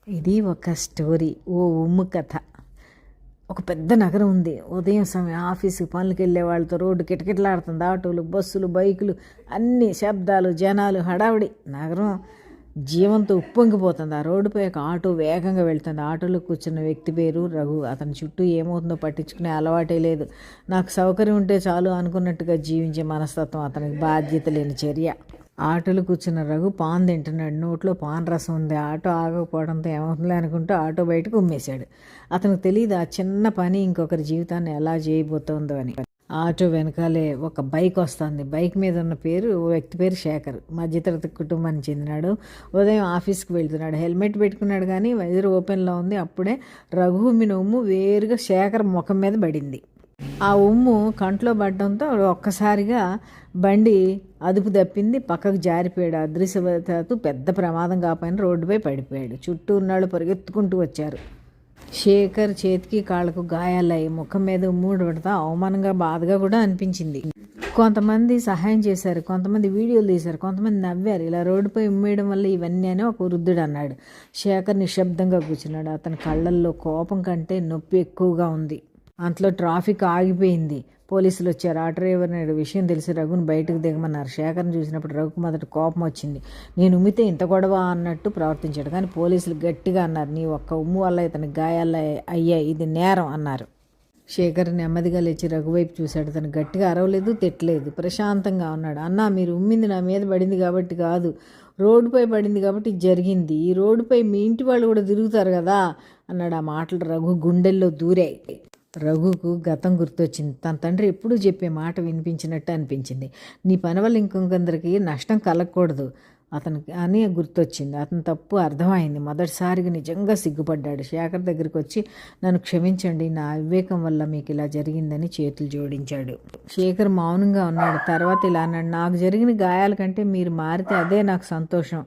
ఇది ఒక స్టోరీ. ఓ ఉమ్ము కథ. ఒక పెద్ద నగరం ఉంది. ఉదయం సమయం ఆఫీసు పనులకు వెళ్ళే వాళ్ళతో రోడ్డు కిటకిటలాడుతుంది. ఆటోలు, బస్సులు, బైకులు, అన్ని శబ్దాలు, జనాలు, హడావిడి. నగరం జీవంతో ఉప్పొంగిపోతుంది. ఆ రోడ్డుపై ఒక ఆటో వేగంగా వెళ్తుంది. ఆటోలో కూర్చున్న వ్యక్తి పేరు రఘు. అతని చుట్టూ ఏమవుతుందో పట్టించుకునే అలవాటే లేదు. నాకు సౌకర్యం ఉంటే చాలు అనుకున్నట్టుగా జీవించే మనస్తత్వం అతనికి బాధ్యత లేని చర్య. ఆటోలో కూర్చున్న రఘు పాన్ తింటున్నాడు. నోట్లో పాన్ రసం ఉంది. ఆటో ఆగకపోవడంతో ఏమవుతుందో అనుకుంటూ ఆటో బయటకు ఉమ్మేశాడు. అతనికి తెలియదు ఆ చిన్న పని ఇంకొకరి జీవితాన్ని ఎలా చేయబోతోందో అని. ఆటో వెనకాలే ఒక బైక్ వస్తుంది. బైక్ మీద ఉన్న వ్యక్తి పేరు శేఖర్. మధ్యతరగతి కుటుంబానికి చెందినాడు. ఉదయం ఆఫీస్కి వెళ్తున్నాడు. హెల్మెట్ పెట్టుకున్నాడు కానీ వైజర్ ఓపెన్లో ఉంది. అప్పుడే రఘు మీద ఉమ్ము వేరుగా శేఖర్ ముఖం మీద పడింది. ఆ ఉమ్ము కంట్లో పడడంతో ఒక్కసారిగా బండి అదుపు తప్పింది. పక్కకు జారిపోయాడు. అదృశ్యవశాత్తు పెద్ద ప్రమాదం కాకపోయినా రోడ్డుపై పడిపోయాడు. చుట్టూ ఉన్నాళ్ళు పరిగెత్తుకుంటూ వచ్చారు. శేఖర్ చేతికి కాళ్ళకు గాయాలయ్యి ముఖం మీద ఉమ్ము పడతా అవమానంగా బాధగా కూడా అనిపించింది. కొంతమంది సహాయం చేశారు, కొంతమంది వీడియోలు తీశారు, కొంతమంది నవ్వారు. ఇలా రోడ్డుపై ఉమ్మేయడం వల్ల ఇవన్నీ అని ఒక వృద్ధుడు అన్నాడు. శేఖర్ నిశ్శబ్దంగా కూర్చున్నాడు. అతని కళ్ళల్లో కోపం కంటే నొప్పి ఎక్కువగా ఉంది. అంతలో ట్రాఫిక్ ఆగిపోయింది. పోలీసులు వచ్చారు. ఆ డ్రైవర్ విషయం తెలిసి రఘుని బయటకు దిగమన్నారు. శేఖర్ని చూసినప్పుడు రఘుకు మొదట కోపం వచ్చింది. నేను ఉమ్మితే ఇంత గొడవ అన్నట్టు ప్రవర్తించాడు. కానీ పోలీసులు గట్టిగా అన్నారు, నీ ఒక్క ఉమ్ము వల్ల ఇతనికి గాయాలు అయ్యాయి, ఇది నేరం అన్నారు. శేఖర్ నెమ్మదిగా లేచి రఘువైపు చూశాడు. తను గట్టిగా అరవలేదు, తిట్టలేదు, ప్రశాంతంగా ఉన్నాడు. అన్నా, మీరు ఉమ్మింది నా మీద పడింది కాబట్టి కాదు, రోడ్డుపై పడింది కాబట్టి జరిగింది. ఈ రోడ్డుపై మీ ఇంటి వాళ్ళు కూడా తిరుగుతారు కదా అన్నాడు. ఆ మాటలు రఘు గుండెల్లో దూరాయి. రఘుకు గతం గుర్తొచ్చింది. తన తండ్రి ఎప్పుడూ చెప్పే మాట వినిపించినట్టు అనిపించింది. నీ పని వల్ల ఇంకొందరికి నష్టం కలగకూడదు అతనికి అని గుర్తొచ్చింది. అతని తప్పు అర్థమైంది. మొదటిసారిగా నిజంగా సిగ్గుపడ్డాడు. శేఖర్ దగ్గరికి వచ్చి, నన్ను క్షమించండి, నా అవివేకం వల్ల మీకు ఇలా జరిగిందని చేతులు జోడించాడు. శేఖర్ మౌనంగా ఉన్నాడు. తర్వాత ఇలా అన్నాడు, నాకు జరిగిన గాయాల కంటే మీరు మారితే అదే నాకు సంతోషం.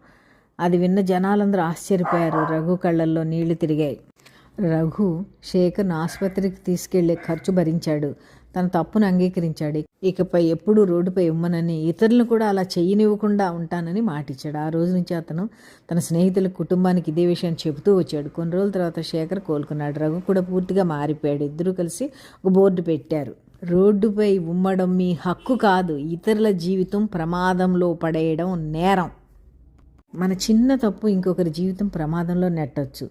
అది విన్న జనాలందరూ ఆశ్చర్యపోయారు. రఘు కళ్ళల్లో నీళ్లు తిరిగాయి. రఘు శేఖర్ను ఆసుపత్రికి తీసుకెళ్లే ఖర్చు భరించాడు. తన తప్పును అంగీకరించాడు. ఇకపై ఎప్పుడూ రోడ్డుపై ఉమ్మనని, ఇతరులను కూడా అలా చెయ్యనివ్వకుండా ఉంటానని మాటిచ్చాడు. ఆ రోజు నుంచి అతను తన స్నేహితుల కుటుంబానికి ఇదే విషయం చెబుతూ వచ్చాడు. కొన్ని రోజుల తర్వాత శేఖర్ కోలుకున్నాడు. రఘు కూడా పూర్తిగా మారిపోయాడు. ఇద్దరూ కలిసి ఒక బోర్డు పెట్టారు. రోడ్డుపై ఉమ్మడం మీ హక్కు కాదు, ఇతరుల జీవితం ప్రమాదంలో పడేయడం నేరం. మన చిన్న తప్పు ఇంకొకరి జీవితం ప్రమాదంలో నెట్టొచ్చు.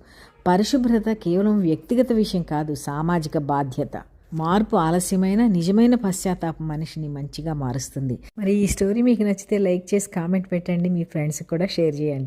పరిశుభ్రత కేవలం వ్యక్తిగత విషయం కాదు, సామాజిక బాధ్యత. మార్పు ఆలస్యమైన నిజమైన పశ్చాత్తాపం మనిషిని మంచిగా మారుస్తుంది. మరి ఈ స్టోరీ మీకు నచ్చితే లైక్ చేసి కామెంట్ పెట్టండి. మీ ఫ్రెండ్స్కి కూడా షేర్ చేయండి.